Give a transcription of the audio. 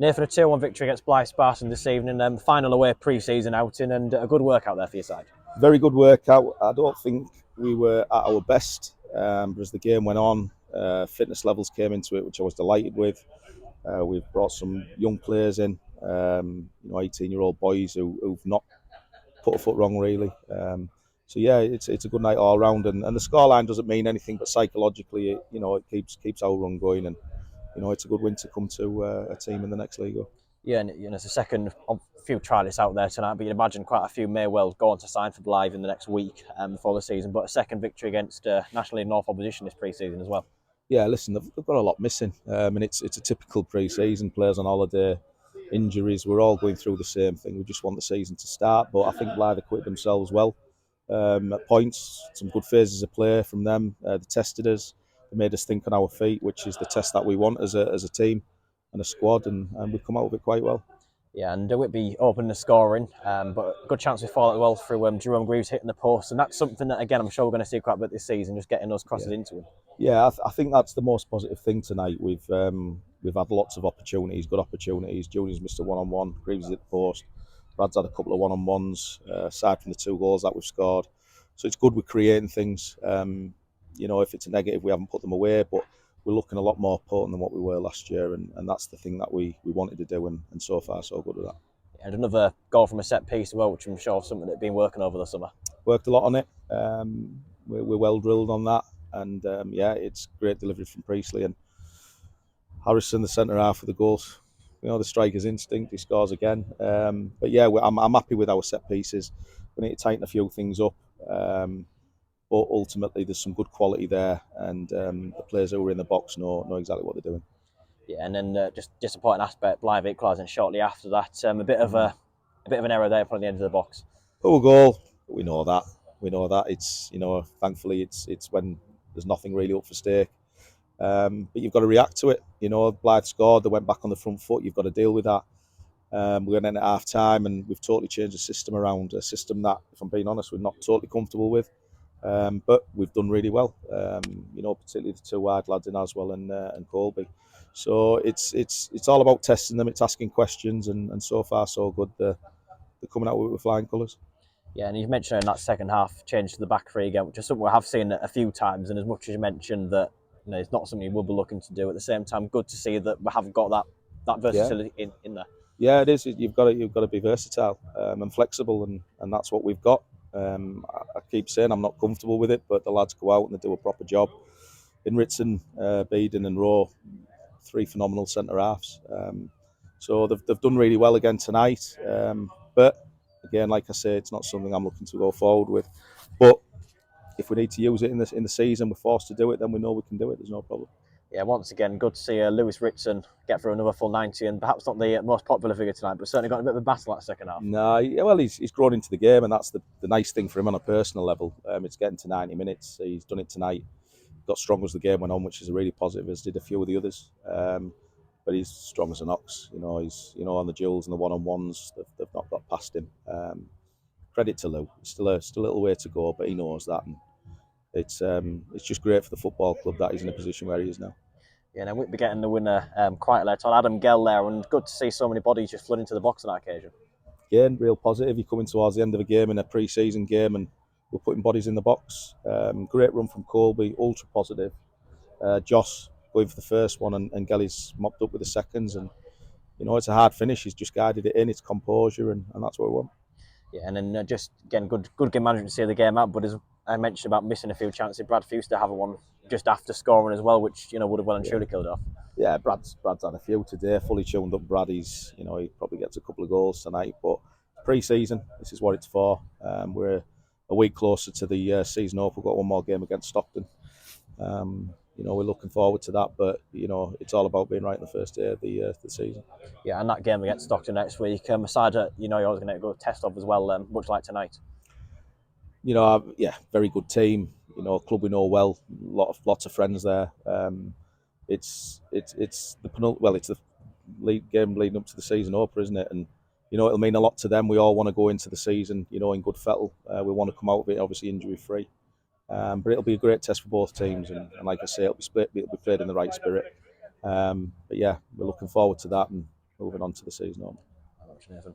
Nathan, a 2-1 victory against Blyth Spartans this evening. Final away pre-season outing and a good workout there for your side. Very good workout. I don't think we were at our best, but as the game went on, fitness levels came into it, which I was delighted with. We've brought some young players in, 18-year-old boys who've not put a foot wrong really. So yeah, it's a good night all round, and the scoreline doesn't mean anything, but psychologically, it keeps our run going, and it's a good win to come to a team in the next league. Yeah, and it's the second of a few trialists out there tonight, but you'd imagine quite a few may well go on to sign for Blyth in the next week before the season. But a second victory against National League North opposition this pre-season as well. Yeah, listen, they've got a lot missing, and it's a typical pre-season. Players on holiday, injuries. We're all going through the same thing. We just want the season to start, but I think Blyth acquitted themselves well at points. Some good phases of play from them. They tested us. They made us think on our feet, which is the test that we want as a team and a squad, and we've come out of it quite well. Yeah, and Whitby opened the scoring, but a good chance we fall well through Jerome Greaves hitting the post, and that's something that, again, I'm sure we're going to see quite a bit this season, just getting those crosses into him. Yeah, I think that's the most positive thing tonight. We've had lots of opportunities, good opportunities. Junior's missed a one-on-one, Greaves hit the post, Brad's had a couple of one-on-ones, aside from the 2 goals that we've scored. So it's good we're creating things. If it's a negative, we haven't put them away, but we're looking a lot more potent than what we were last year, and that's the thing that we wanted to do, and so far so good with that. And another goal from a set piece as well, which I'm sure is something that been working over the summer. Worked a lot on it. We're well drilled on that, and it's great delivery from Priestley, and Harrison, the centre half, with the goals. The striker's instinct, he scores again. But yeah, I'm happy with our set pieces. We need to tighten a few things up, but ultimately there's some good quality there, and the players who are in the box know exactly what they're doing. Yeah, and then just disappointing aspect, Blyth equalising shortly after that. A bit of an error there from the end of the box. Poor goal. We know that. It's thankfully it's when there's nothing really up for stake. But you've got to react to it. Blyth scored. They went back on the front foot. You've got to deal with that. We're going in at half time, and we've totally changed the system around, a system that, if I'm being honest, we're not totally comfortable with. But we've done really well. Particularly the 2 wide lads in Haslam and Colby. So it's all about testing them. It's asking questions, and so far so good. They're coming out with flying colours. Yeah, and you've mentioned in that second half change to the back 3 again, which is something we have seen a few times. And as much as you mentioned that it's not something you will be looking to do, at the same time, good to see that we have got that versatility in there. Yeah, it is. You've got to be versatile and flexible, and that's what we've got. I keep saying I'm not comfortable with it, but the lads go out and they do a proper job. In Ritson, Beeden and Rowe, 3 phenomenal centre halves. So they've done really well again tonight. But again, like I say, it's not something I'm looking to go forward with. But if we need to use it in the season, we're forced to do it, then we know we can do it. There's no problem. Yeah, once again, good to see Lewis Ritson get through another full 90, and perhaps not the most popular figure tonight, but certainly got a bit of a battle that second half. No, well, he's grown into the game, and that's the nice thing for him on a personal level. It's getting to 90 minutes. He's done it tonight. Got strong as the game went on, which is a really positive, as did a few of the others. But he's strong as an ox. He's on the duels and the one-on-ones. They've not got past him. Credit to Lou. Still a little way to go, but he knows that. And it's just great for the football club that he's in a position where he is now. Yeah, and we'll be getting the winner quite late on Adam Gell there, and good to see so many bodies just flood into the box on that occasion. Again, real positive. You're coming towards the end of a game in a pre-season game, and we're putting bodies in the box. Great run from Colby, ultra positive. Joss going for the first one, and Gelly's mopped up with the seconds, and it's a hard finish. He's just guided it in. It's composure, and that's what we want. Yeah, and then just again, good game management to see the game out. But as I mentioned about missing a few chances, Brad Fewster to have one just after scoring as well, which would have well and truly killed off. Yeah, Brad's had a few today. Fully tuned up. Brad, he probably gets a couple of goals tonight. But pre-season, this is what it's for. We're a week closer to the season off. We've got 1 more game against Stockton. We're looking forward to that, but it's all about being right in the first day of the season. Yeah, and that game against Stockton next week, aside you're always going to go test of as well, much like tonight. Very good team. Club we know well. Lots of friends there. It's the league game leading up to the season opener, isn't it? And it'll mean a lot to them. We all want to go into the season, in good fettle. We want to come out of it obviously injury free. But it'll be a great test for both teams, and like I say, it'll be played in the right spirit. But yeah, we're looking forward to that, and moving on to the season on. Nathan.